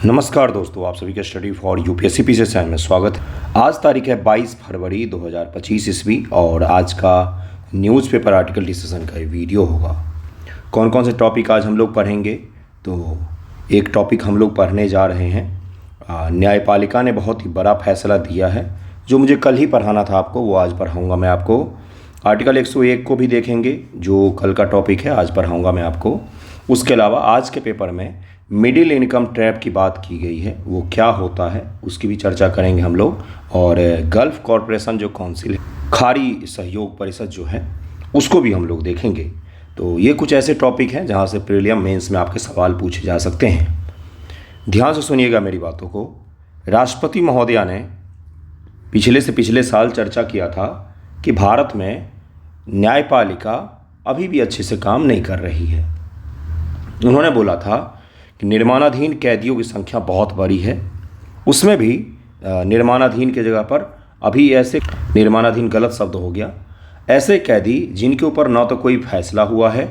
नमस्कार दोस्तों, आप सभी का study for UPSC PC channel में स्वागत है। आज तारीख है 22 फरवरी 2025 ईस्वी और आज का न्यूज़पेपर आर्टिकल डिस्कशन का ये वीडियो होगा। कौन कौन से टॉपिक आज हम लोग पढ़ेंगे, तो एक टॉपिक हम लोग पढ़ने जा रहे हैं। न्यायपालिका ने बहुत ही बड़ा फैसला दिया है। जो मुझे कल ही पढ़ाना था आपको, वो आज पढ़ाऊँगा मैं आपको। आर्टिकल 101 को भी देखेंगे, जो कल का टॉपिक है, आज पढ़ाऊँगा मैं आपको। उसके अलावा आज के पेपर में मिडिल इनकम ट्रैप की बात की गई है, वो क्या होता है उसकी भी चर्चा करेंगे हम लोग। और गल्फ कॉरपोरेशन जो काउंसिल है, खाड़ी सहयोग परिषद जो है, उसको भी हम लोग देखेंगे। तो ये कुछ ऐसे टॉपिक हैं जहाँ से प्रीलिम मेंस में आपके सवाल पूछे जा सकते हैं। ध्यान से सुनिएगा मेरी बातों को। राष्ट्रपति महोदया ने पिछले साल चर्चा किया था कि भारत में न्यायपालिका अभी भी अच्छे से काम नहीं कर रही है। उन्होंने बोला था कि निर्माणाधीन कैदियों की संख्या बहुत बड़ी है, उसमें भी निर्माणाधीन की जगह पर अभी ऐसे, निर्माणाधीन गलत शब्द हो गया, ऐसे कैदी जिनके ऊपर न तो कोई फैसला हुआ है,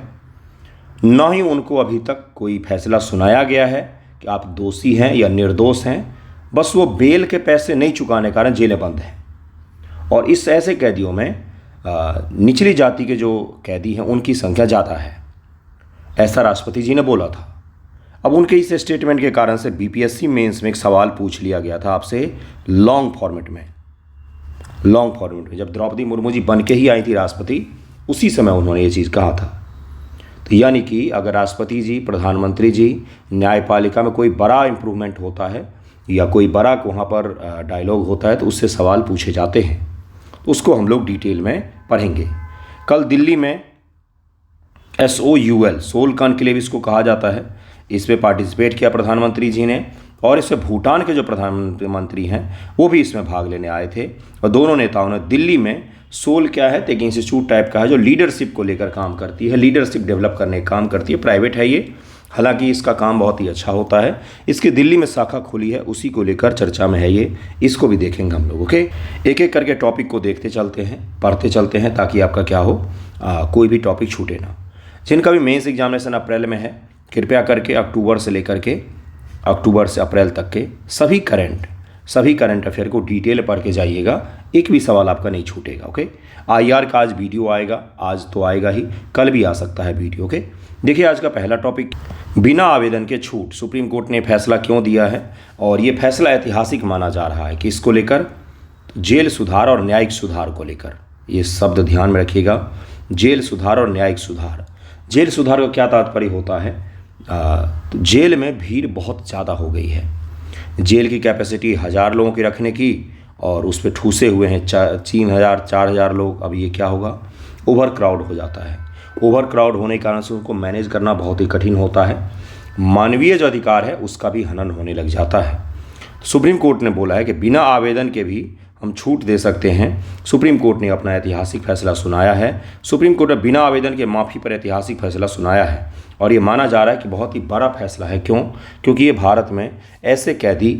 न ही उनको अभी तक कोई फैसला सुनाया गया है कि आप दोषी हैं या निर्दोष हैं, बस वो बेल के पैसे नहीं चुकाने के कारण जेलें बंद हैं। और इस ऐसे कैदियों में निचली जाति के जो कैदी हैं उनकी संख्या ज़्यादा है, ऐसा राष्ट्रपति जी ने बोला था। अब उनके इस स्टेटमेंट के कारण से बीपीएससी मेंस में एक सवाल पूछ लिया गया था आपसे लॉन्ग फॉर्मेट में। जब द्रौपदी मुर्मू जी बन के ही आई थी राष्ट्रपति, उसी समय उन्होंने ये चीज़ कहा था। तो यानी कि अगर राष्ट्रपति जी, प्रधानमंत्री जी, न्यायपालिका में कोई बड़ा इम्प्रूवमेंट होता है या कोई बड़ा वहाँ पर डायलॉग होता है तो उससे सवाल पूछे जाते हैं। उसको हम लोग डिटेल में पढ़ेंगे। कल दिल्ली में SOUL, सोल कॉन्क्लेव इसको कहा जाता है, इस पर पार्टिसिपेट किया प्रधानमंत्री जी ने। और इसमें भूटान के जो प्रधानमंत्री हैं वो भी इसमें भाग लेने आए थे। और दोनों नेताओं ने दिल्ली में, सोल क्या है, तो एक इंस्टीट्यूट टाइप का है जो लीडरशिप को लेकर काम करती है, लीडरशिप डेवलप करने का काम करती है। प्राइवेट है ये, हालांकि इसका काम बहुत ही अच्छा होता है। इसकी दिल्ली में शाखा खुली है, उसी को लेकर चर्चा में है ये, इसको भी देखेंगे हम लोग। ओके, एक एक करके टॉपिक को देखते चलते हैं, पढ़ते चलते हैं, ताकि आपका क्या हो, कोई भी टॉपिक छूटे ना। जिनका भी मेंस एग्जामिनेशन अप्रैल में है, कृपया करके अक्टूबर से अप्रैल तक के सभी करंट अफेयर को डिटेल पढ़ के जाइएगा, एक भी सवाल आपका नहीं छूटेगा। ओके, IR का आज वीडियो आएगा, आज तो आएगा ही, कल भी आ सकता है वीडियो। ओके, देखिए आज का पहला टॉपिक, बिना आवेदन के छूट, सुप्रीम कोर्ट ने फैसला क्यों दिया है और ये फैसला ऐतिहासिक माना जा रहा है। कि इसको लेकर जेल सुधार और न्यायिक सुधार को लेकर, ये शब्द ध्यान में रखिएगा, जेल सुधार और न्यायिक सुधार। जेल सुधार का क्या तात्पर्य होता है, तो जेल में भीड़ बहुत ज़्यादा हो गई है। जेल की कैपेसिटी 1000 लोगों की रखने की, और उस पर ठूसे हुए हैं 3000 4000 लोग। अब ये क्या होगा, ओवर क्राउड हो जाता है। ओवर क्राउड होने के कारण से उनको मैनेज करना बहुत ही कठिन होता है। मानवीय जो अधिकार है उसका भी हनन होने लग जाता है। सुप्रीम कोर्ट ने बोला है कि बिना आवेदन के भी हम छूट दे सकते हैं। सुप्रीम कोर्ट ने अपना ऐतिहासिक फैसला सुनाया है। सुप्रीम कोर्ट ने बिना आवेदन के माफ़ी पर ऐतिहासिक फैसला सुनाया है, और ये माना जा रहा है कि बहुत ही बड़ा फैसला है। क्यों? क्योंकि ये भारत में ऐसे कैदी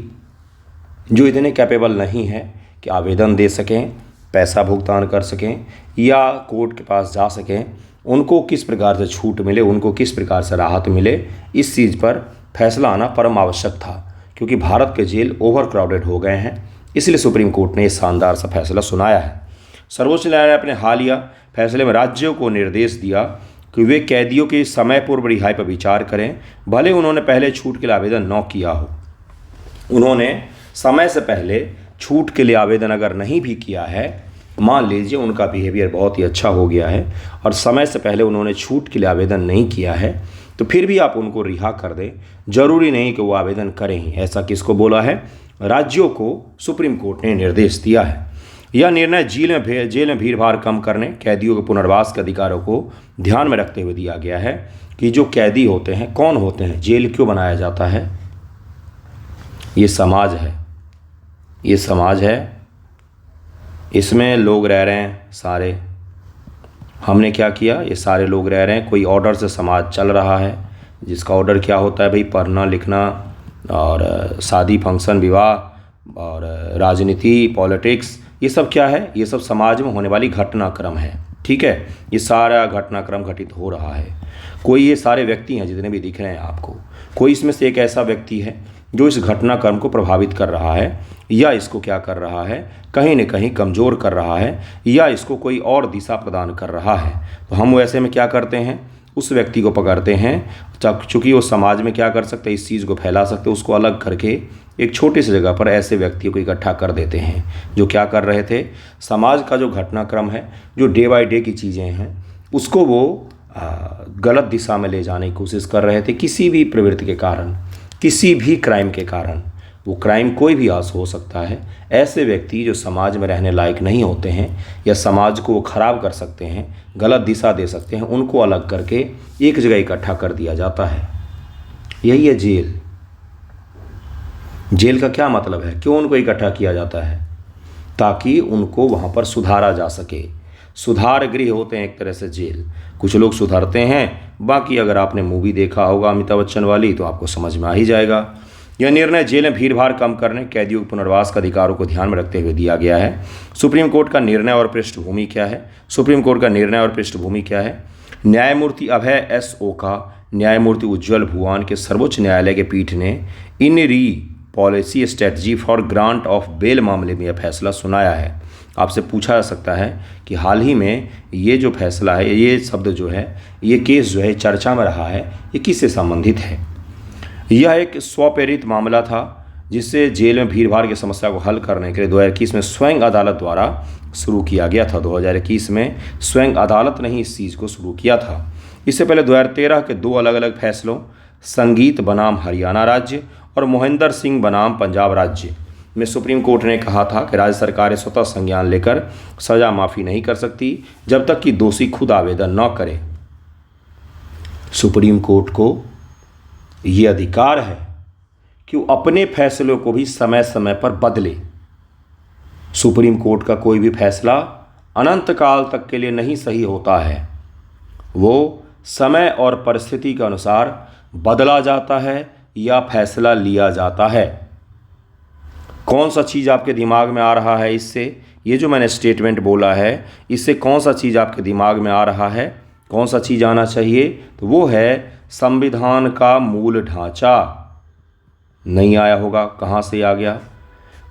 जो इतने कैपेबल नहीं है कि आवेदन दे सकें, पैसा भुगतान कर सकें या कोर्ट के पास जा सकें, उनको किस प्रकार से छूट मिले, उनको किस प्रकार से राहत मिले, इस चीज़ पर फैसला आना परम आवश्यक था। क्योंकि भारत के जेल ओवर क्राउडेड हो गए हैं, इसलिए सुप्रीम कोर्ट ने शानदार सा फैसला सुनाया है। सर्वोच्च न्यायालय ने अपने हालिया फैसले में राज्यों को निर्देश दिया कि वे कैदियों की समय पूर्व रिहाई पर विचार करें, भले उन्होंने पहले छूट के लिए आवेदन न किया हो। उन्होंने समय से पहले छूट के लिए आवेदन अगर नहीं भी किया है, मान लीजिए उनका बिहेवियर बहुत ही अच्छा हो गया है और समय से पहले उन्होंने छूट के लिए आवेदन नहीं किया है, तो फिर भी आप उनको रिहा कर दें। जरूरी नहीं कि वो आवेदन करें ही, ऐसा किसको बोला है? राज्यों को सुप्रीम कोर्ट ने निर्देश दिया है। यह निर्णय जेल में भीड़ भाड़ कम करने, कैदियों के पुनर्वास के अधिकारों को ध्यान में रखते हुए दिया गया है। कि जो कैदी होते हैं, कौन होते हैं, जेल क्यों बनाया जाता है? ये समाज है, इसमें लोग रह रहे हैं सारे। हमने क्या किया, ये सारे लोग रह रहे हैं, कोई ऑर्डर से समाज चल रहा है, जिसका ऑर्डर क्या होता है भाई, पढ़ना लिखना और शादी फंक्शन विवाह और राजनीति पॉलिटिक्स, ये सब क्या है, ये सब समाज में होने वाली घटनाक्रम है। ठीक है, ये सारा घटनाक्रम घटित हो रहा है। कोई ये सारे व्यक्ति हैं जितने भी दिख रहे हैं आपको, कोई इसमें से एक ऐसा व्यक्ति है जो इस घटनाक्रम को प्रभावित कर रहा है या इसको क्या कर रहा है, कहीं न कहीं कमज़ोर कर रहा है या इसको कोई और दिशा प्रदान कर रहा है। तो हम ऐसे में क्या करते हैं, उस व्यक्ति को पकड़ते हैं, चूँकि वो समाज में क्या कर सकते हैं, इस चीज़ को फैला सकते हैं, उसको अलग करके एक छोटी सी जगह पर ऐसे व्यक्तियों को इकट्ठा कर देते हैं जो क्या कर रहे थे, समाज का जो घटनाक्रम है, जो डे बाय डे की चीज़ें हैं, उसको वो गलत दिशा में ले जाने की कोशिश कर रहे थे किसी भी प्रवृत्ति के कारण, किसी भी क्राइम के कारण। वो क्राइम कोई भी आज हो सकता है। ऐसे व्यक्ति जो समाज में रहने लायक नहीं होते हैं या समाज को वो खराब कर सकते हैं, गलत दिशा दे सकते हैं, उनको अलग करके एक जगह इकट्ठा कर दिया जाता है। यही है जेल। जेल का क्या मतलब है, क्यों उनको इकट्ठा किया जाता है? ताकि उनको वहाँ पर सुधारा जा सके। सुधार गृह होते हैं एक तरह से जेल। कुछ लोग सुधरते हैं, बाकी अगर आपने मूवी देखा होगा अमिताभ बच्चन वाली तो आपको समझ में आ ही जाएगा। यह निर्णय जेल में भीड़भाड़ कम करने, कैदियों के पुनर्वास के अधिकारों को ध्यान में रखते हुए दिया गया है। सुप्रीम कोर्ट का निर्णय और पृष्ठभूमि क्या है? सुप्रीम कोर्ट का निर्णय और पृष्ठभूमि क्या है? न्यायमूर्ति अभय एस ओका, न्यायमूर्ति उज्ज्वल भुआन के सर्वोच्च न्यायालय के पीठ ने in re policy strategy for grant of bail मामले में यह फैसला सुनाया है। आपसे पूछा जा सकता है कि हाल ही में ये जो फैसला है, ये शब्द जो है, ये केस जो है चर्चा में रहा है, ये किससे संबंधित है? यह एक स्वप्रेरित मामला था जिससे जेल में भीड़भाड़ की समस्या को हल करने के लिए 2021 में स्वयं अदालत द्वारा शुरू किया गया था। 2021 में स्वयं अदालत ने ही इस चीज़ को शुरू किया था। इससे पहले 2013 के दो अलग अलग फैसलों, संगीत बनाम हरियाणा राज्य और मोहिंदर सिंह बनाम पंजाब राज्य में सुप्रीम कोर्ट ने कहा था कि राज्य सरकारें स्वतः संज्ञान लेकर सजा माफ़ी नहीं कर सकती जब तक कि दोषी खुद आवेदन न करे। सुप्रीम कोर्ट को ये अधिकार है कि वो अपने फैसलों को भी समय समय पर बदले। सुप्रीम कोर्ट का कोई भी फैसला अनंत काल तक के लिए नहीं सही होता है, वो समय और परिस्थिति के अनुसार बदला जाता है या फैसला लिया जाता है। कौन सा चीज़ आपके दिमाग में आ रहा है इससे, ये जो मैंने स्टेटमेंट बोला है, इससे कौन सा चीज़ आपके दिमाग में आ रहा है, कौन सा चीज़ आना चाहिए? तो वो है संविधान का मूल ढांचा। नहीं आया होगा, कहाँ से आ गया?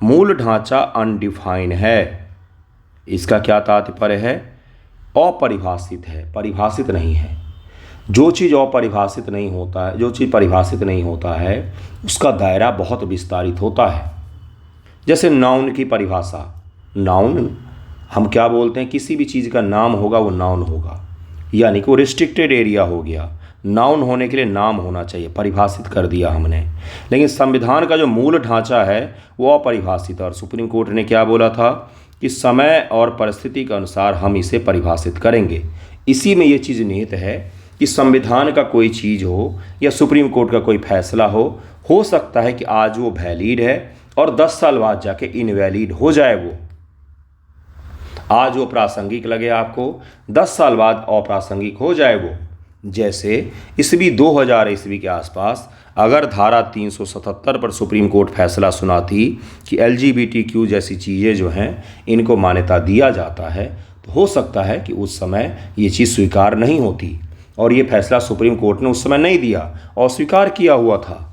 मूल ढांचा अनडिफाइन है। इसका क्या तात्पर्य है? अपरिभाषित है, परिभाषित नहीं है। जो चीज़ अपरिभाषित नहीं होता है, जो चीज़ परिभाषित नहीं होता है, उसका दायरा बहुत विस्तारित होता है। जैसे नाउन की परिभाषा, नाउन हम क्या बोलते हैं, किसी भी चीज़ का नाम होगा वो नाउन होगा, यानी कि वो रिस्ट्रिक्टेड एरिया हो गया। नाउन होने के लिए नाम होना चाहिए, परिभाषित कर दिया हमने। लेकिन संविधान का जो मूल ढांचा है वो अपरिभाषित है और सुप्रीम कोर्ट ने क्या बोला था कि समय और परिस्थिति के अनुसार हम इसे परिभाषित करेंगे। इसी में ये चीज़ निहित है कि संविधान का कोई चीज़ हो या सुप्रीम कोर्ट का कोई फैसला हो सकता है कि आज वो वैलिड है और 10 साल बाद जाके इनवैलिड हो जाए। वो आज वो प्रासंगिक लगे आपको, 10 साल बाद अप्रासंगिक हो जाए वो। जैसे ईस्वी 2000 ईस्वी के आसपास अगर धारा 377 पर सुप्रीम कोर्ट फैसला सुनाती कि LGBTQ जैसी चीज़ें जो हैं इनको मान्यता दिया जाता है, तो हो सकता है कि उस समय ये चीज़ स्वीकार नहीं होती, और ये फैसला सुप्रीम कोर्ट ने उस समय नहीं दिया और स्वीकार किया हुआ था।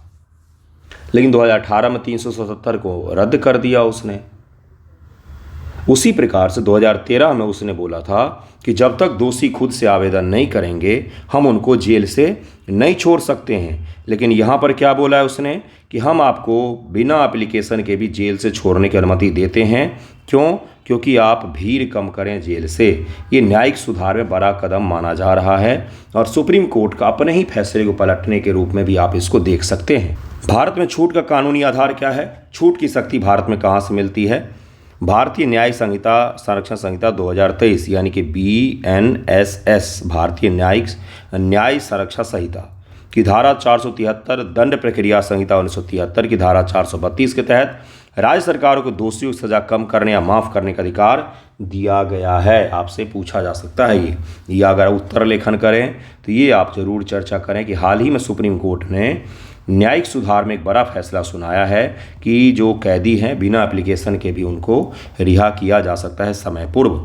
लेकिन 2018 में 377 को रद्द कर दिया उसने। उसी प्रकार से 2013 में उसने बोला था कि जब तक दोषी खुद से आवेदन नहीं करेंगे हम उनको जेल से नहीं छोड़ सकते हैं। लेकिन यहाँ पर क्या बोला है उसने कि हम आपको बिना एप्लीकेशन के भी जेल से छोड़ने की अनुमति देते हैं। क्यों? क्योंकि आप भीड़ कम करें जेल से। ये न्यायिक सुधार में बड़ा कदम माना जा रहा है और सुप्रीम कोर्ट का अपने ही फैसले को पलटने के रूप में भी आप इसको देख सकते हैं। भारत में छूट का कानूनी आधार क्या है? छूट की शक्ति भारत में कहाँ से मिलती है? भारतीय न्याय संहिता संरक्षण संहिता 2023 यानी कि BNSS भारतीय न्याय संरक्षण संहिता की धारा 473, दंड प्रक्रिया संहिता 1973 की धारा 432 के तहत राज्य सरकारों को दोषियों की सजा कम करने या माफ़ करने का अधिकार दिया गया है। आपसे पूछा जा सकता है ये अगर उत्तर लेखन करें तो ये आप जरूर चर्चा करें कि हाल ही में सुप्रीम कोर्ट ने न्यायिक सुधार में एक बड़ा फैसला सुनाया है कि जो कैदी हैं बिना एप्लीकेशन के भी उनको रिहा किया जा सकता है समय पूर्व।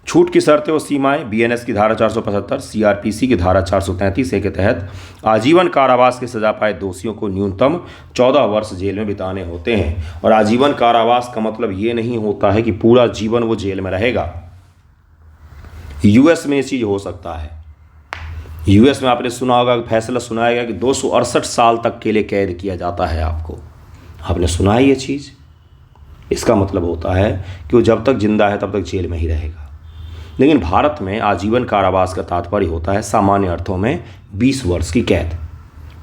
छूट की शर्तें और सीमाएं, बीएनएस की धारा 475, सीआरपीसी की धारा 433 के तहत आजीवन कारावास की सजा पाए दोषियों को न्यूनतम 14 वर्ष जेल में बिताने होते हैं। और आजीवन कारावास का मतलब ये नहीं होता है कि पूरा जीवन वो जेल में रहेगा। यूएस में ये चीज़ हो सकता है। यूएस में आपने सुना होगा, फैसला सुनाया गया कि 268 साल तक के लिए कैद किया जाता है आपको। आपने सुना है ये चीज़? इसका मतलब होता है कि वो जब तक जिंदा है तब तक जेल में ही रहेगा। लेकिन भारत में आजीवन कारावास का तात्पर्य होता है सामान्य अर्थों में 20 वर्ष की कैद।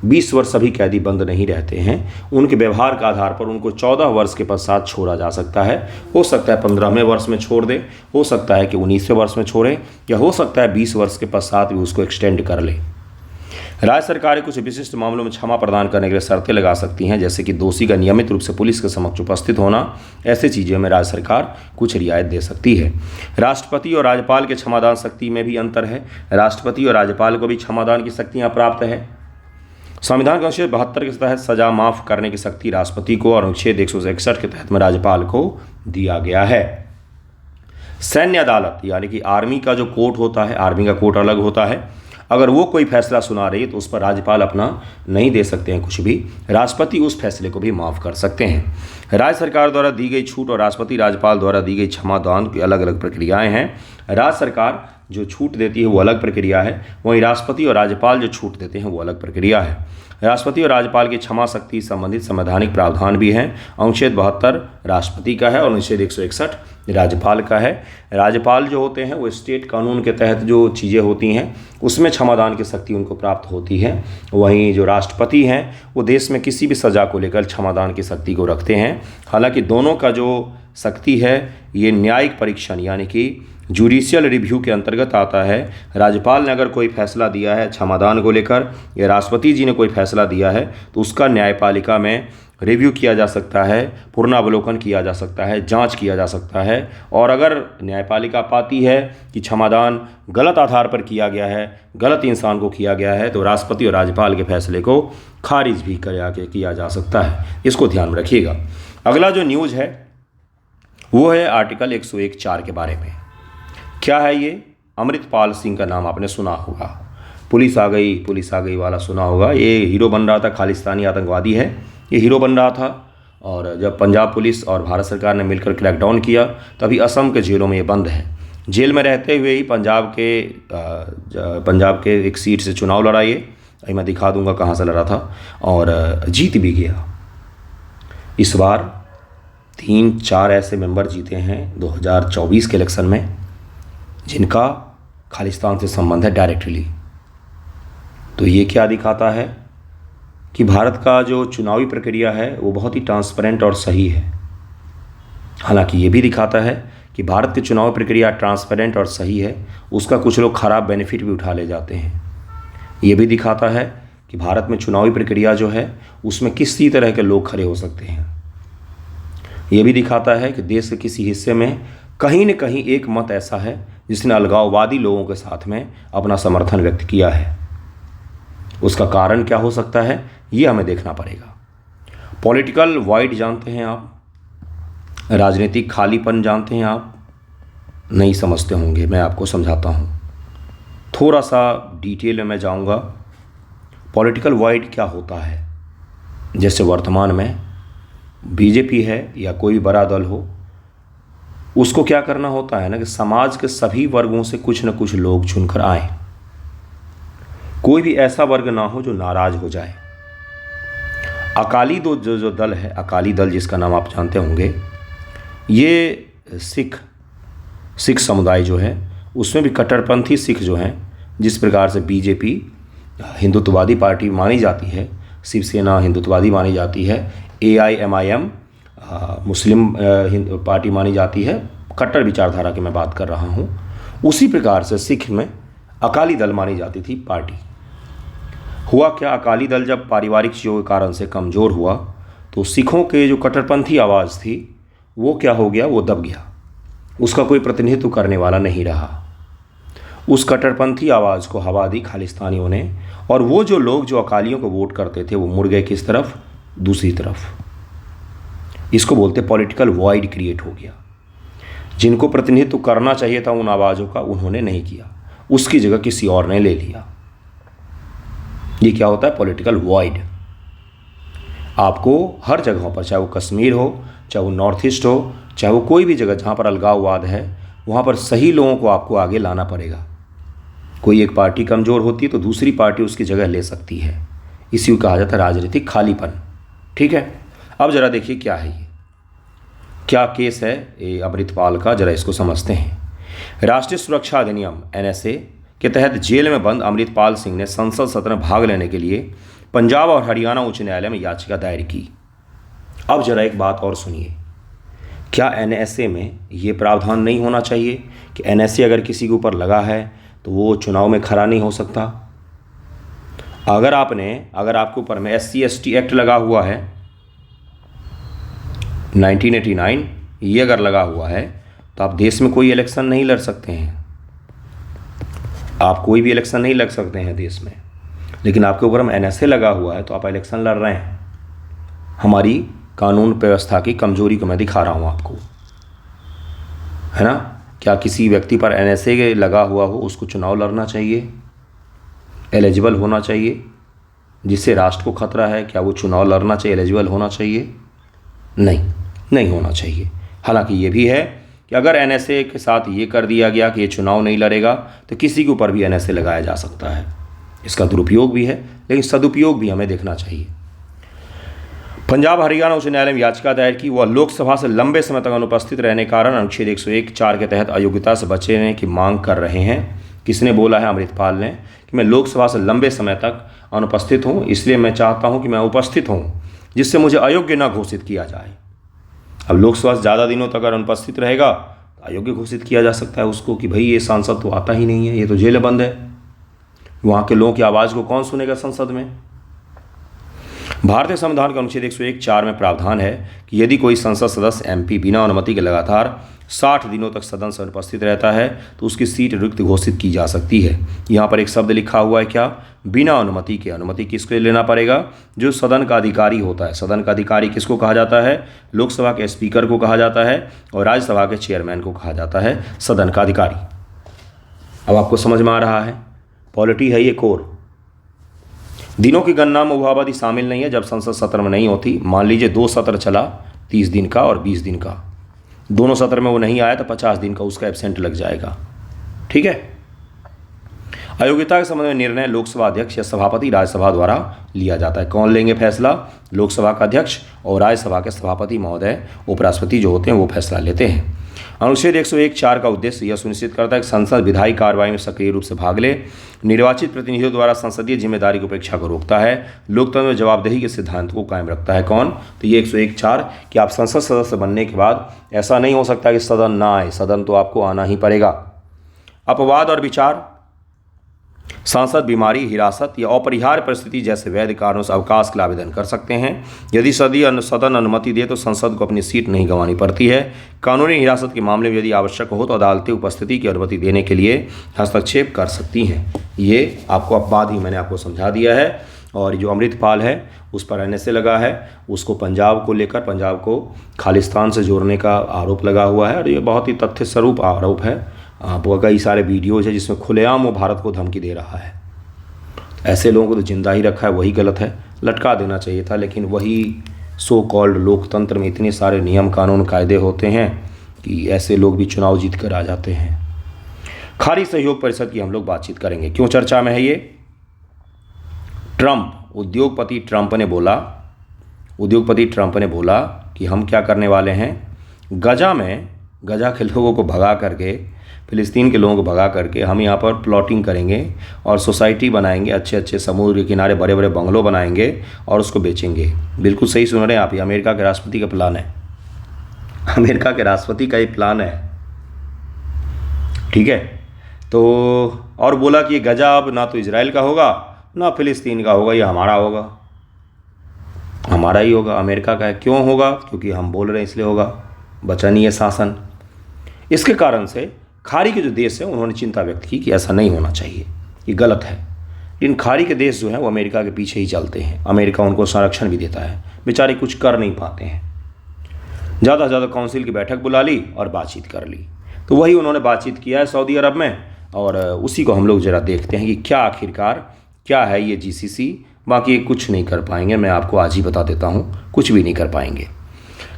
20 वर्ष सभी कैदी बंद नहीं रहते हैं। उनके व्यवहार के आधार पर उनको 14 वर्ष के पश्चात छोड़ा जा सकता है। हो सकता है 15वें वर्ष में छोड़ दे, हो सकता है कि 19वें वर्ष में छोड़े, या हो सकता है 20 वर्ष के पश्चात भी उसको एक्सटेंड कर ले। राज्य सरकारें कुछ विशिष्ट मामलों में क्षमा प्रदान करने के लिए शर्तें लगा सकती हैं, जैसे कि दोषी का नियमित रूप से पुलिस के समक्ष उपस्थित होना। ऐसी चीज़ों में राज्य सरकार कुछ रियायत दे सकती है। राष्ट्रपति और राज्यपाल के क्षमादान शक्ति में भी अंतर है। राष्ट्रपति और राज्यपाल को भी क्षमादान की शक्तियाँ प्राप्त है। संविधान के अनुच्छेद 72 के तहत सजा माफ करने की शक्ति राष्ट्रपति को और अनुच्छेद 161 के तहत में राज्यपाल को दिया गया है। सैन्य अदालत यानी कि आर्मी का जो कोर्ट होता है, आर्मी का कोर्ट अलग होता है। अगर वो कोई फैसला सुना रही है तो उस पर राज्यपाल अपना नहीं दे सकते हैं कुछ भी। राष्ट्रपति उस फैसले को भी माफ़ कर सकते हैं। राज्य सरकार द्वारा दी गई छूट और राष्ट्रपति राज्यपाल द्वारा दी गई क्षमादान की अलग अलग प्रक्रियाएं हैं। राज्य सरकार जो छूट देती है वो अलग प्रक्रिया है, वहीं राष्ट्रपति और राज्यपाल जो छूट देते हैं वो अलग प्रक्रिया है। राष्ट्रपति और राज्यपाल की क्षमा शक्ति संबंधित संवैधानिक प्रावधान भी हैं। अनुच्छेद 72 राष्ट्रपति का है और अनुच्छेद 161 राज्यपाल का है। राज्यपाल जो होते हैं वो स्टेट कानून के तहत जो चीज़ें होती हैं उसमें क्षमादान की शक्ति उनको प्राप्त होती है। वहीं जो राष्ट्रपति हैं वो देश में किसी भी सज़ा को लेकर क्षमादान की शक्ति को रखते हैं। हालांकि दोनों का जो शक्ति है ये न्यायिक परीक्षण यानी कि जुडिशियल रिव्यू के अंतर्गत आता है। राज्यपाल ने अगर कोई फैसला दिया है क्षमादान को लेकर या राष्ट्रपति जी ने कोई फैसला दिया है तो उसका न्यायपालिका में रिव्यू किया जा सकता है, पुनरावलोकन किया जा सकता है, जांच किया जा सकता है। और अगर न्यायपालिका पाती है कि क्षमादान गलत आधार पर किया गया है, गलत इंसान को किया गया है, तो राष्ट्रपति और राज्यपाल के फैसले को खारिज भी किया जा सकता है। इसको ध्यान में रखिएगा। अगला जो न्यूज़ है वो है आर्टिकल 101(4) के बारे में। क्या है ये? अमृतपाल सिंह का नाम आपने सुना होगा। पुलिस आ गई वाला सुना होगा। ये हीरो बन रहा था, खालिस्तानी आतंकवादी है, ये हीरो बन रहा था। और जब पंजाब पुलिस और भारत सरकार ने मिलकर क्रैकडाउन किया तभी असम के जेलों में ये बंद है। जेल में रहते हुए ही पंजाब के एक सीट से चुनाव लड़ा ये, मैं दिखा दूंगा कहाँ से लड़ा था, और जीत भी गया। इस बार 3-4 ऐसे मेंबर जीते हैं 2024 के इलेक्शन में जिनका खालिस्तान से संबंध है डायरेक्टली। तो ये क्या दिखाता है कि भारत का जो चुनावी प्रक्रिया है वो बहुत ही ट्रांसपेरेंट और सही है। हालांकि ये भी दिखाता है कि भारत की चुनाव प्रक्रिया ट्रांसपेरेंट और सही है, उसका कुछ लोग खराब बेनिफिट भी उठा ले जाते हैं। ये भी दिखाता है कि भारत में चुनावी प्रक्रिया जो है उसमें किसी तरह के लोग खड़े हो सकते हैं। ये भी दिखाता है कि देश के किसी हिस्से में कहीं न कहीं एक मत ऐसा है जिसने अलगाववादी लोगों के साथ में अपना समर्थन व्यक्त किया है। उसका कारण क्या हो सकता है ये हमें देखना पड़ेगा। पॉलिटिकल वॉइड जानते हैं आप, राजनीतिक खालीपन जानते हैं आप? नहीं समझते होंगे, मैं आपको समझाता हूँ। थोड़ा सा डिटेल में मैं जाऊँगा। पॉलिटिकल वॉइड क्या होता है? जैसे वर्तमान में बीजेपी है या कोई बड़ा दल हो, उसको क्या करना होता है ना कि समाज के सभी वर्गों से कुछ न कुछ लोग चुनकर आए। कोई भी ऐसा वर्ग ना हो जो नाराज हो जाए। अकाली जो दल है, अकाली दल जिसका नाम आप जानते होंगे, ये सिख समुदाय जो है उसमें भी कट्टरपंथी सिख जो हैं, जिस प्रकार से बीजेपी हिंदुत्ववादी पार्टी मानी जाती है, शिवसेना हिंदुत्ववादी मानी जाती है, AIMIM मुस्लिम पार्टी मानी जाती है, कट्टर विचारधारा की मैं बात कर रहा हूँ। उसी प्रकार से सिख में अकाली दल मानी जाती थी पार्टी। हुआ क्या, अकाली दल जब पारिवारिक चीज़ों के कारण से कमज़ोर हुआ तो सिखों के जो कट्टरपंथी आवाज़ थी वो क्या हो गया, वो दब गया। उसका कोई प्रतिनिधित्व करने वाला नहीं रहा। उस कट्टरपंथी आवाज़ को हवा दी खालिस्तानियों ने, और वो जो लोग जो अकालियों को वोट करते थे वो मुड़ गए किस तरफ? दूसरी तरफ। इसको बोलते पॉलिटिकल वॉइड क्रिएट हो गया। जिनको प्रतिनिधित्व करना चाहिए था उन आवाज़ों का, उन्होंने नहीं किया, उसकी जगह किसी और ने ले लिया। ये क्या होता है? Political void. आपको हर जगहों पर, चाहे वो कश्मीर हो, चाहे वो नॉर्थ ईस्ट हो, चाहे वो कोई भी जगह जहाँ पर अलगाववाद है, वहाँ पर सही लोगों को आपको आगे लाना पड़ेगा। कोई एक पार्टी कमज़ोर होती है तो दूसरी पार्टी उसकी जगह ले सकती है। इसी को कहा जाता है राजनीतिक खालीपन। ठीक है, अब ज़रा देखिए क्या है ये, क्या केस है ये अमृतपाल का, ज़रा इसको समझते हैं। राष्ट्रीय सुरक्षा अधिनियम NSA के तहत जेल में बंद अमृतपाल सिंह ने संसद सत्र में भाग लेने के लिए पंजाब और हरियाणा उच्च न्यायालय में याचिका दायर की। अब ज़रा एक बात और सुनिए, क्या NSA में ये प्रावधान नहीं होना चाहिए कि NSA अगर किसी के ऊपर लगा है तो वो चुनाव में खड़ा नहीं हो सकता? अगर आपके ऊपर में SC/ST एक्ट लगा हुआ है 1989, ये अगर लगा हुआ है तो आप देश में कोई इलेक्शन नहीं लड़ सकते हैं, आप कोई भी इलेक्शन नहीं लड़ सकते हैं देश में। लेकिन आपके ऊपर में NSA लगा हुआ है तो आप इलेक्शन लड़ रहे हैं। हमारी कानून व्यवस्था की कमजोरी को मैं दिखा रहा हूँ आपको, है ना। क्या किसी व्यक्ति पर NSA लगा हुआ हो उसको चुनाव लड़ना चाहिए, एलिजिबल होना चाहिए? जिससे राष्ट्र को खतरा है, क्या वो चुनाव लड़ना चाहिए, एलिजिबल होना चाहिए? नहीं होना चाहिए। हालांकि ये भी है कि अगर NSA के साथ ये कर दिया गया कि ये चुनाव नहीं लड़ेगा तो किसी के ऊपर भी NSA लगाया जा सकता है। इसका दुरुपयोग भी है, लेकिन सदुपयोग भी हमें देखना चाहिए। पंजाब हरियाणा उच्च न्यायालय में याचिका दायर की। वह लोकसभा से लंबे समय तक अनुपस्थित रहने के कारण अनुच्छेद 101(4) के तहत अयोग्यता से बचने की मांग कर रहे हैं। किसने बोला है? अमृतपाल ने, कि मैं लोकसभा से लंबे समय तक अनुपस्थित हूँ, इसलिए मैं चाहता हूँ कि मैं उपस्थित हूँ, जिससे मुझे अयोग्य न घोषित किया जाए। अब लोकसभा से ज़्यादा दिनों तक अगर अनुपस्थित रहेगा तो अयोग्य घोषित किया जा सकता है उसको कि भाई ये सांसद तो आता ही नहीं है, ये तो जेल बंद है। वहाँ के लोगों की आवाज़ को कौन सुनेगा संसद में? भारतीय संविधान के अनुच्छेद 101(4) में प्रावधान है कि यदि कोई संसद सदस्य MP बिना अनुमति के लगातार 60 दिनों तक सदन से अनुपस्थित रहता है तो उसकी सीट रिक्त घोषित की जा सकती है। यहाँ पर एक शब्द लिखा हुआ है, क्या? बिना अनुमति के। अनुमति किसके लेना पड़ेगा? जो सदन का अधिकारी होता है। सदन का अधिकारी किसको कहा जाता है? लोकसभा के स्पीकर को कहा जाता है और राज्यसभा के चेयरमैन को कहा जाता है सदन का अधिकारी। अब आपको समझ में आ रहा है, पॉलिटी है ये कोर। दिनों की गणना में वह अवधि शामिल नहीं है जब संसद सत्र में नहीं होती। मान लीजिए 2 सत्र चला, 30 दिन का और 20 दिन का, दोनों सत्र में वो नहीं आया तो 50 दिन का उसका एब्सेंट लग जाएगा। ठीक है। अयोग्यता के संबंध में निर्णय लोकसभा अध्यक्ष या सभापति राज्यसभा द्वारा लिया जाता है। कौन लेंगे फैसला? लोकसभा का अध्यक्ष और राज्यसभा के सभापति महोदय, उपराष्ट्रपति जो होते हैं वो फैसला लेते हैं। अनुच्छेद 101(4) का उद्देश्य यह सुनिश्चित करता है कि संसद विधायी कार्रवाई में सक्रिय रूप से भाग ले, निर्वाचित प्रतिनिधियों द्वारा संसदीय जिम्मेदारी की उपेक्षा को रोकता है, लोकतंत्र में जवाबदेही के सिद्धांत को कायम रखता है। कौन? तो ये 101(4) कि आप संसद सदस्य बनने के बाद ऐसा नहीं हो सकता कि सदन ना आए, सदन तो आपको आना ही पड़ेगा। अपवाद और विचार, सांसद बीमारी, हिरासत या अपरिहार्य परिस्थिति जैसे वैध कारणों से अवकाश के लिए आवेदन कर सकते हैं। यदि सदन अनुमति दे तो संसद को अपनी सीट नहीं गंवानी पड़ती है। कानूनी हिरासत के मामले में यदि आवश्यक हो तो अदालती उपस्थिति की अनुमति देने के लिए हस्तक्षेप कर सकती हैं। ये आपको अपवाद ही मैंने आपको समझा दिया है। और जो अमृतपाल है उस पर NSA लगा है, उसको पंजाब को लेकर, पंजाब को खालिस्तान से जोड़ने का आरोप लगा हुआ है और ये बहुत ही तथ्य स्वरूप आरोप है। वो कई सारे वीडियोज़ है जिसमें खुलेआम वो भारत को धमकी दे रहा है। ऐसे लोगों को तो जिंदा ही रखा है, वही गलत है, लटका देना चाहिए था। लेकिन वही सो कॉल्ड लोकतंत्र में इतने सारे नियम कानून कायदे होते हैं कि ऐसे लोग भी चुनाव जीत कर आ जाते हैं। खाड़ी सहयोग परिषद की हम लोग बातचीत करेंगे। क्यों चर्चा में है ये? उद्योगपति ट्रंप ने बोला कि हम क्या करने वाले हैं, गजा के लोगों को भगा करके, फिलिस्तीन के लोगों को भगा करके हम यहाँ पर प्लॉटिंग करेंगे और सोसाइटी बनाएंगे, अच्छे अच्छे समुद्र के किनारे बड़े बड़े बंगलों बनाएंगे और उसको बेचेंगे। बिल्कुल सही सुन रहे हैं आप, ये अमेरिका के राष्ट्रपति का प्लान है। अमेरिका के राष्ट्रपति का ये प्लान है। ठीक है। तो और बोला कि गजा अब ना तो इजराइल का होगा ना फिलिस्तीन का होगा, ये हमारा होगा, हमारा ही होगा, अमेरिका का है। क्यों होगा? क्योंकि हम बोल रहे हैं इसलिए होगा, बचा नहीं है शासन। इसके कारण से खाड़ी के जो देश हैं उन्होंने चिंता व्यक्त की कि ऐसा नहीं होना चाहिए, ये गलत है। इन खाड़ी के देश जो हैं वो अमेरिका के पीछे ही चलते हैं, अमेरिका उनको संरक्षण भी देता है, बेचारे कुछ कर नहीं पाते हैं। ज़्यादा से ज़्यादा काउंसिल की बैठक बुला ली और बातचीत कर ली। तो वही उन्होंने बातचीत किया है सऊदी अरब में, और उसी को हम लोग ज़रा देखते हैं कि क्या आखिरकार क्या है ये GCC। बाकी कुछ नहीं कर पाएंगे, मैं आपको आज ही बता देता हूँ, कुछ भी नहीं कर पाएंगे।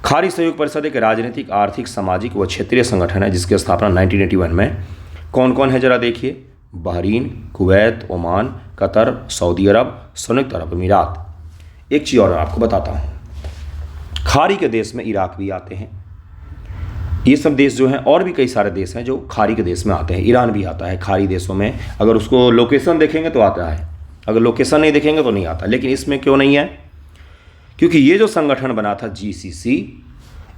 खाड़ी सहयोग परिषद एक राजनीतिक, आर्थिक, सामाजिक व क्षेत्रीय संगठन है जिसकी स्थापना 1981 में कौन कौन है जरा देखिए। Bahrain, Kuwait, Oman, Qatar, Saudi Arab, संयुक्त अरब अमीरात। एक चीज़ और आपको बताता हूँ, खाड़ी के देश में इराक भी आते हैं। ये सब देश जो हैं, और भी कई सारे देश हैं जो खाड़ी के देश में आते हैं। ईरान भी आता है खाड़ी देशों में, अगर उसको लोकेशन देखेंगे तो आता है, अगर लोकेशन नहीं देखेंगे तो नहीं आता। लेकिन इसमें क्यों नहीं है? क्योंकि ये जो संगठन बना था GCC,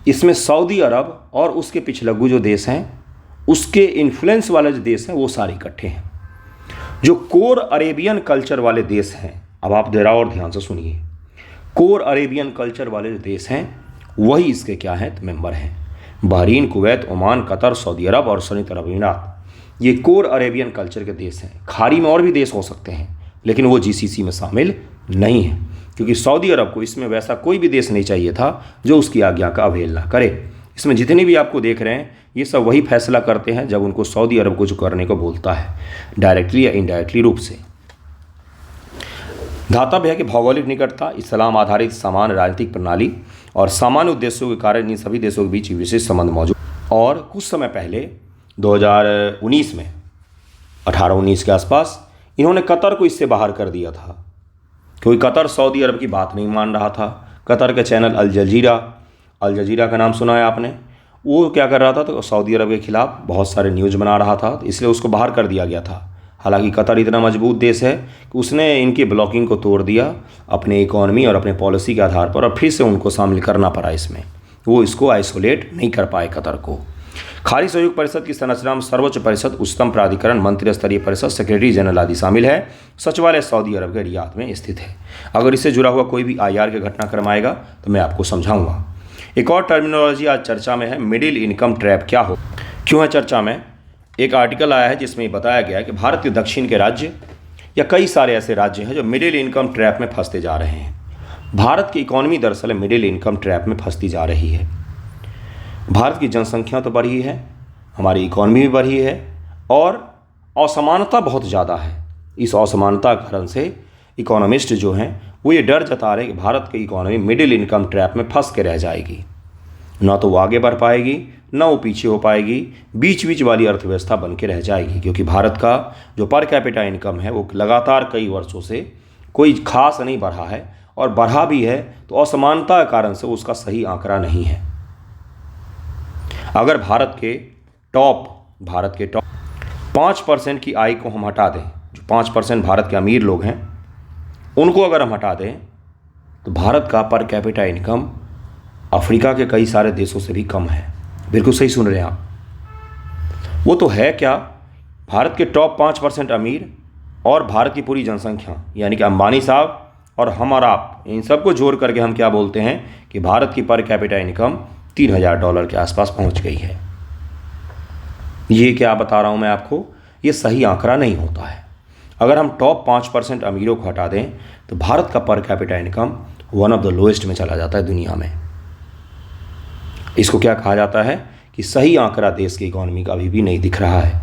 इसमें सऊदी अरब और उसके पिछलग्गू जो देश हैं, उसके इन्फ्लुएंस वाले जो देश हैं वो सारे इकट्ठे हैं। जो कोर अरेबियन कल्चर वाले देश हैं, अब आप जरा और ध्यान से सुनिए, कोर अरेबियन कल्चर वाले जो देश हैं वही इसके क्या हैं तो मेंबर हैं। Bahrain, Kuwait, Oman, Qatar, Saudi Arab और संयुक्त अरब अमीरात, ये कोर अरेबियन कल्चर के देश हैं। खाड़ी में और भी देश हो सकते हैं लेकिन वो GCC में शामिल नहीं है, क्योंकि सऊदी अरब को इसमें वैसा कोई भी देश नहीं चाहिए था जो उसकी आज्ञा का अवहेलना करे। इसमें जितने भी आपको देख रहे हैं ये सब वही फैसला करते हैं जब उनको सऊदी अरब कुछ करने को बोलता है, डायरेक्टली या इनडायरेक्टली रूप से। धातव्य है कि भौगोलिक निकटता, इस्लाम आधारित समान राजनीतिक प्रणाली और सामान्य उद्देश्यों के कारण इन सभी देशों के बीच विशेष संबंध मौजूद। और कुछ समय पहले 2019 में 18-19 के आसपास इन्होंने कतर को इससे बाहर कर दिया था, क्योंकि कतर सऊदी अरब की बात नहीं मान रहा था। कतर के चैनल अल जजीरा का नाम सुना है आपने, वो क्या कर रहा था तो सऊदी अरब के खिलाफ बहुत सारे न्यूज़ बना रहा था, तो इसलिए उसको बाहर कर दिया गया था। हालांकि कतर इतना मजबूत देश है कि उसने इनकी ब्लॉकिंग को तोड़ दिया अपने इकॉनमी और अपने पॉलिसी के आधार पर, और फिर से उनको शामिल करना पड़ा इसमें। वो इसको आइसोलेट नहीं कर पाए कतर को। खाड़ी सहयोग परिषद की संरचना में सर्वोच्च परिषद, उच्चतम प्राधिकरण, मंत्री स्तरीय परिषद, सेक्रेटरी जनरल आदि शामिल है। सचिवालय सऊदी अरब के रियाद में स्थित है। अगर इससे जुड़ा हुआ कोई भी IR के घटनाक्रम आएगा तो मैं आपको समझाऊंगा। एक और टर्मिनोलॉजी आज चर्चा में है, मिडिल इनकम ट्रैप क्या हो, क्यों है चर्चा में। एक आर्टिकल आया है जिसमें बताया गया है कि भारत के दक्षिण के राज्य या कई सारे ऐसे राज्य हैं जो मिडिल इनकम ट्रैप में फंसते जा रहे हैं। भारत की इकॉनमी दरअसल मिडिल इनकम ट्रैप में फंसती जा रही है। भारत की जनसंख्या तो बढ़ी है, हमारी इकॉनमी भी बढ़ी है, और असमानता बहुत ज़्यादा है। इस असमानता के कारण से इकोनॉमिस्ट जो हैं वो ये डर जता रहे हैं कि भारत की इकॉनमी मिडिल इनकम ट्रैप में फंस के रह जाएगी, ना तो वो आगे बढ़ पाएगी ना वो पीछे हो पाएगी, बीच बीच वाली अर्थव्यवस्था बन के रह जाएगी। क्योंकि भारत का जो पर कैपिटा इनकम है वो लगातार कई वर्षों से कोई खास नहीं बढ़ा है, और बढ़ा भी है तो असमानता के कारण से उसका सही आंकड़ा नहीं है। अगर भारत के टॉप 5% की आय को हम हटा दें, जो 5% भारत के अमीर लोग हैं उनको अगर हम हटा दें, तो भारत का पर कैपिटा इनकम अफ्रीका के कई सारे देशों से भी कम है। बिल्कुल सही सुन रहे हैं आप। वो तो है क्या, भारत के टॉप 5% अमीर और भारत की पूरी जनसंख्या, यानी कि अंबानी साहब और हम और आप, इन सबको जोड़ करके हम क्या बोलते हैं कि भारत की पर कैपिटा इनकम $3000 के आसपास पहुंच गई है। ये क्या बता रहा हूं मैं आपको, ये सही आंकड़ा नहीं होता है। अगर हम टॉप 5% अमीरों को हटा दें तो भारत का per capita income one of the lowest में चला जाता है दुनिया में। इसको क्या कहा जाता है कि सही आंकड़ा देश की इकॉनमी का अभी भी नहीं दिख रहा है।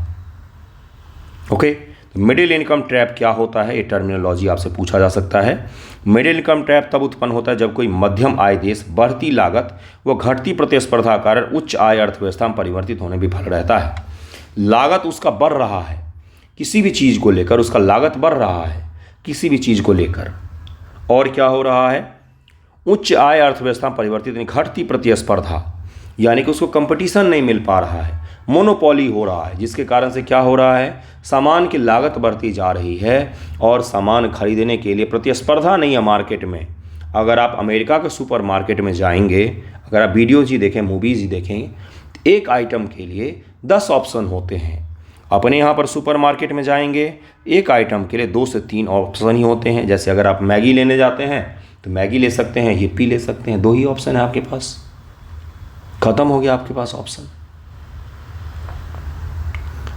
ओके, तो मिडिल इनकम ट्रैप क्या होता है, ये टर्मिनोलॉजी आपसे पूछा जा सकता है। मिडिल इनकम ट्रैप तब उत्पन्न होता है जब कोई मध्यम आय देश बढ़ती लागत व घटती प्रतिस्पर्धा कारण उच्च आय अर्थव्यवस्था में परिवर्तित होने विफल रहता है। लागत उसका बढ़ रहा है, किसी भी चीज़ को लेकर उसका लागत बढ़ रहा है, किसी भी चीज़ को लेकर, और क्या हो रहा है, उच्च आय अर्थव्यवस्था में परिवर्तित, यानी घटती प्रतिस्पर्धा, यानी कि उसको कंपटीशन नहीं मिल पा रहा है, मोनोपोली हो रहा है, जिसके कारण से क्या हो रहा है, सामान की लागत बढ़ती जा रही है और सामान खरीदने के लिए प्रतिस्पर्धा नहीं है मार्केट में। अगर आप अमेरिका के सुपर मार्केट में जाएंगे, अगर आप वीडियोज ही देखें, मूवीज़ ही देखें, एक आइटम के लिए 10 ऑप्शन होते हैं। अपने यहाँ पर सुपर मार्केट में जाएंगे, एक आइटम के लिए 2 से 3 ऑप्शन ही होते हैं। जैसे अगर आप मैगी लेने जाते हैं तो मैगी ले सकते हैं, हिप्पी ले सकते हैं, 2 ही ऑप्शन है आपके पास, ख़त्म हो गया आपके पास ऑप्शन।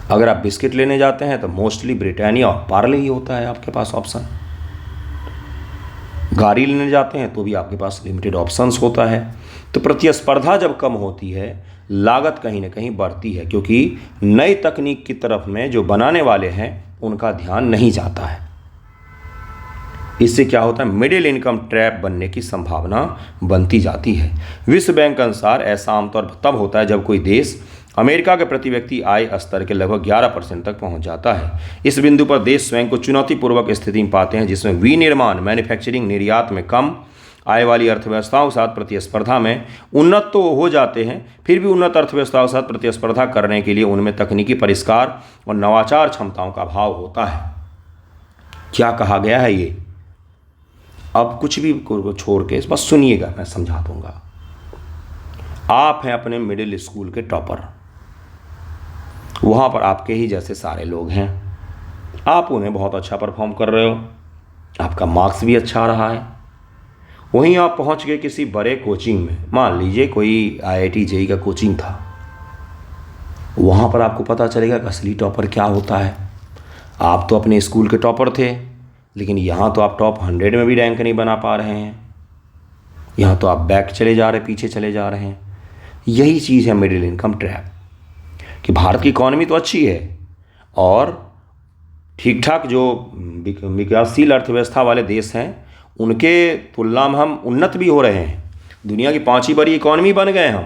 अगर आप बिस्किट लेने जाते हैं तो मोस्टली ब्रिटानिया और पार्ले ही होता है आपके पास ऑप्शन। गाड़ी लेने जाते हैं तो भी आपके पास लिमिटेड ऑप्शंस होता है। तो प्रतिस्पर्धा जब कम होती है, लागत कहीं ना कहीं बढ़ती है, क्योंकि नई तकनीक की तरफ में जो बनाने वाले हैं उनका ध्यान नहीं जाता है। इससे क्या होता है, मिडिल इनकम ट्रैप बनने की संभावना बनती जाती है। विश्व बैंक के अनुसार ऐसा आमतौर पर तब होता है जब कोई देश अमेरिका के प्रति व्यक्ति आय स्तर के लगभग 11% तक पहुंच जाता है। इस बिंदु पर देश स्वयं को चुनौतीपूर्वक स्थिति में पाते हैं, जिसमें विनिर्माण मैन्युफैक्चरिंग निर्यात में कम आय वाली अर्थव्यवस्थाओं के साथ प्रतिस्पर्धा में उन्नत तो हो जाते हैं, फिर भी उन्नत अर्थव्यवस्थाओं के साथ प्रतिस्पर्धा करने के लिए उनमें तकनीकी परिष्कार और नवाचार क्षमताओं का अभाव होता है। क्या कहा गया है ये, अब कुछ भी छोड़ के बस सुनिएगा, मैं समझा दूंगा। आप हैं अपने मिडिल स्कूल के टॉपर, वहाँ पर आपके ही जैसे सारे लोग हैं, आप उन्हें बहुत अच्छा परफॉर्म कर रहे हो, आपका मार्क्स भी अच्छा रहा है। वहीं आप पहुँच गए किसी बड़े कोचिंग में, मान लीजिए कोई IIT JEE का कोचिंग था, वहाँ पर आपको पता चलेगा कि असली टॉपर क्या होता है। आप तो अपने स्कूल के टॉपर थे, लेकिन यहाँ तो आप टॉप 100 में भी रैंक नहीं बना पा रहे हैं, यहाँ तो आप बैक चले जा रहे, पीछे चले जा रहे हैं। यही चीज़ है मिडिल इनकम ट्रैप, कि भारत की इकॉनमी तो अच्छी है और ठीक ठाक जो विकासशील अर्थव्यवस्था वाले देश हैं उनके तुलना में हम उन्नत भी हो रहे हैं, दुनिया की 5वीं बड़ी इकॉनमी बन गए हम।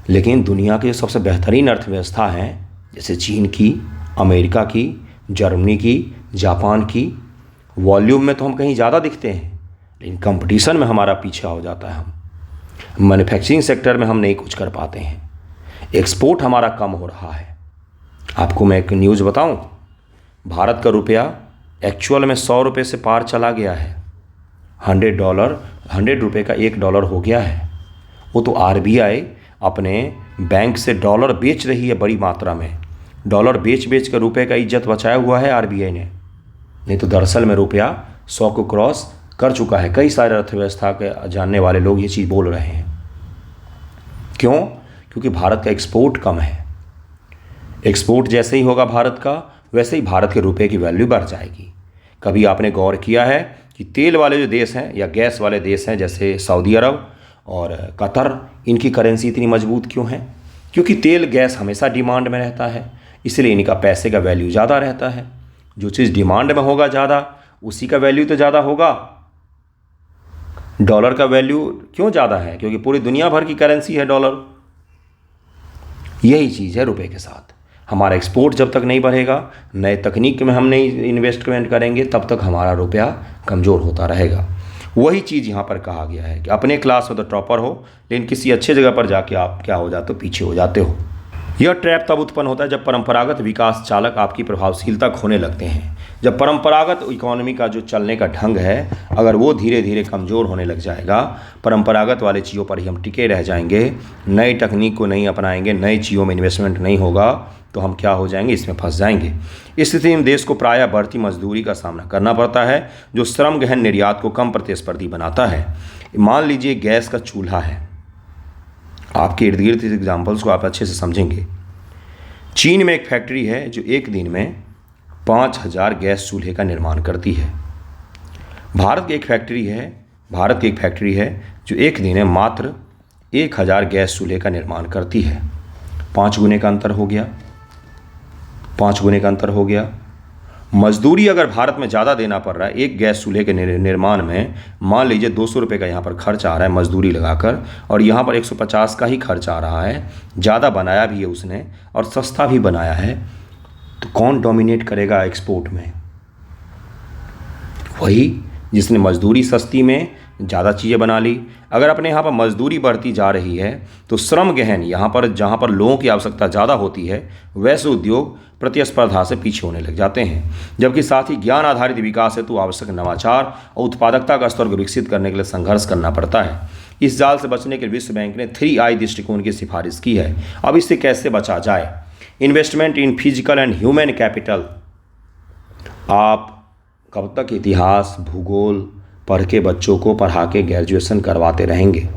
लेकिन दुनिया के सबसे बेहतरीन अर्थव्यवस्था हैं, जैसे चीन की, अमेरिका की, जर्मनी की, जापान की, वॉल्यूम में तो हम कहीं ज़्यादा दिखते हैं, लेकिन कंपटीशन में हमारा पीछा हो जाता है। हम मैन्युफैक्चरिंग सेक्टर में हम नहीं कुछ कर पाते हैं, एक्सपोर्ट हमारा कम हो रहा है। आपको मैं एक न्यूज़ बताऊं, भारत का रुपया एक्चुअल में 100 रुपये से पार चला गया है। $100 रुपये का $1 हो गया है। वो तो RBI अपने बैंक से डॉलर बेच रही है बड़ी मात्रा में, डॉलर बेच बेच कर रुपये का इज्जत बचाया हुआ है RBI ने, नहीं तो दरअसल में रुपया 100 को क्रॉस कर चुका है। कई सारे अर्थव्यवस्था के जानने वाले लोग ये चीज़ बोल रहे हैं। क्यों? क्योंकि भारत का एक्सपोर्ट कम है। एक्सपोर्ट जैसे ही होगा भारत का, वैसे ही भारत के रुपए की वैल्यू बढ़ जाएगी। कभी आपने गौर किया है कि तेल वाले जो देश हैं या गैस वाले देश हैं, जैसे सऊदी अरब और कतर, इनकी करेंसी इतनी मजबूत क्यों है? क्योंकि तेल गैस हमेशा डिमांड में रहता है, इसलिए इनका पैसे का वैल्यू ज़्यादा रहता है। जो चीज़ डिमांड में होगा ज़्यादा, उसी का वैल्यू तो ज़्यादा होगा। डॉलर का वैल्यू क्यों ज़्यादा है? क्योंकि पूरी दुनिया भर की करेंसी है डॉलर। यही चीज़ है रुपए के साथ। हमारा एक्सपोर्ट जब तक नहीं बढ़ेगा, नए तकनीक में हम नहीं इन्वेस्टमेंट करेंगे, तब तक हमारा रुपया कमज़ोर होता रहेगा। वही चीज़ यहाँ पर कहा गया है कि अपने क्लास में तो टॉपर हो, लेकिन किसी अच्छे जगह पर जाके आप क्या हो जाते हो, पीछे हो जाते हो। यह ट्रैप तब उत्पन्न होता है जब परंपरागत विकास चालक आपकी प्रभावशीलता खोने लगते हैं। जब परंपरागत इकोनॉमी का जो चलने का ढंग है, अगर वो धीरे धीरे कमज़ोर होने लग जाएगा, परंपरागत वाले चीज़ों पर ही हम टिके रह जाएंगे, नई तकनीक को नहीं अपनाएंगे, नई चीज़ों में इन्वेस्टमेंट नहीं होगा, तो हम क्या हो जाएंगे, इसमें फंस जाएंगे। इस स्थिति में देश को प्रायः बढ़ती मजदूरी का सामना करना पड़ता है, जो श्रम गहन निर्यात को कम प्रतिस्पर्धी बनाता है। मान लीजिए गैस का चूल्हा है, आपके इर्द गिर्द इस एग्जाम्पल्स को आप अच्छे से समझेंगे। चीन में एक फैक्ट्री है जो एक दिन में 5000 गैस चूल्हे का निर्माण करती है। भारत की एक फैक्ट्री है जो एक दिन में मात्र 1000 गैस चूल्हे का निर्माण करती है। 5 गुने का अंतर हो गया। मजदूरी अगर भारत में ज़्यादा देना पड़ रहा है, एक गैस चूल्हे के निर्माण में मान लीजिए 200 रुपये का यहाँ पर खर्च आ रहा है मजदूरी लगाकर, और यहाँ पर 150 का ही खर्च आ रहा है, ज़्यादा बनाया भी है उसने और सस्ता भी बनाया है, तो कौन डोमिनेट करेगा एक्सपोर्ट में? वही जिसने मजदूरी सस्ती में ज़्यादा चीज़ें बना ली। अगर अपने यहाँ पर मजदूरी बढ़ती जा रही है, तो श्रम गहन यहाँ पर जहाँ पर लोगों की आवश्यकता ज़्यादा होती है, वैसे उद्योग प्रतिस्पर्धा से पीछे होने लग जाते हैं। जबकि साथ ही ज्ञान आधारित विकास हेतु आवश्यक नवाचार और उत्पादकता का स्तर को विकसित करने के लिए संघर्ष करना पड़ता है। इस जाल से बचने के लिए विश्व बैंक ने 3I दृष्टिकोण की सिफारिश की है। अब इससे कैसे बचा जाए? Investment in physical and human capital. आप कब तक इतिहास भूगोल पढ़ के बच्चों को पढ़ा के ग्रेजुएशन करवाते रहेंगे?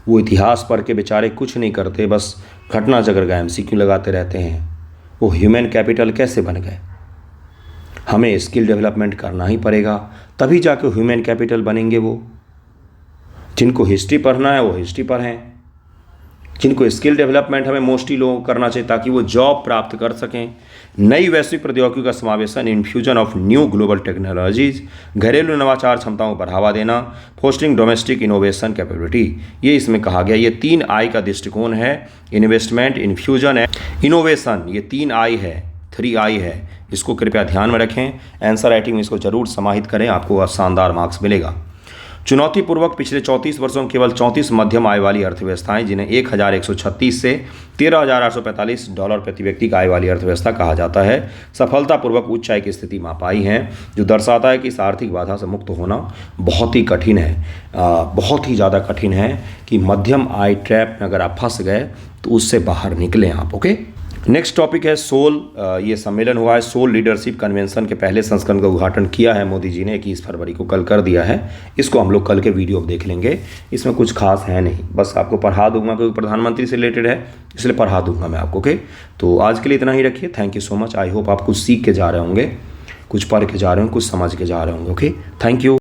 वो इतिहास पढ़ के बेचारे कुछ नहीं करते, बस घटना चक्र का MCQ लगाते रहते हैं। वो ह्यूमन कैपिटल कैसे बन गए? हमें स्किल डेवलपमेंट करना ही पड़ेगा, तभी जाके ह्यूमन कैपिटल बनेंगे वो। जिनको हिस्ट्री पढ़ना है वो हिस्ट्री पढ़ें, जिनको स्किल डेवलपमेंट हमें मोस्टली लोगों को करना चाहिए ताकि वो जॉब प्राप्त कर सकें। नई वैश्विक प्रौद्योगिकी का समावेशन, infusion of new global technologies, घरेलू नवाचार क्षमताओं को बढ़ावा देना, फोस्टरिंग डोमेस्टिक इनोवेशन कैपेबिलिटी, ये इसमें कहा गया। ये 3 आई का दृष्टिकोण है, इन्वेस्टमेंट, इन्फ्यूजन एंड इनोवेशन, ये 3 आई है, 3 आई है। इसको कृपया ध्यान में रखें, आंसर राइटिंग में इसको जरूर समाहित करें, आपको शानदार मार्क्स मिलेगा। चुनौतीपूर्वक पिछले 34 वर्षों में केवल 34 मध्यम आय वाली अर्थव्यवस्थाएं, जिन्हें 1136 से $13,845 प्रति व्यक्ति का आय वाली अर्थव्यवस्था कहा जाता है, सफलतापूर्वक उच्च आय की स्थिति में पाई हैं, जो दर्शाता है कि इस आर्थिक बाधा से मुक्त होना बहुत ही कठिन है, बहुत ही ज़्यादा कठिन है कि मध्यम आय ट्रैप में अगर आप फंस गए तो उससे बाहर निकलें आप। ओके, नेक्स्ट टॉपिक है सोल। ये सम्मेलन हुआ है, सोल लीडरशिप कन्वेंशन के पहले संस्करण का उद्घाटन किया है मोदी जी ने, 21 फरवरी को कल कर दिया है। इसको हम लोग कल के वीडियो देख लेंगे, इसमें कुछ खास है नहीं, बस आपको पढ़ा दूंगा क्योंकि प्रधानमंत्री से रिलेटेड है इसलिए पढ़ा दूंगा मैं आपको। ओके, तो आज के लिए इतना ही रखिए। Thank you so much. I hope आप कुछ सीख के जा रहे होंगे, कुछ पढ़ के जा रहे होंगे, कुछ समझ के जा रहे होंगे। Okay, thank you.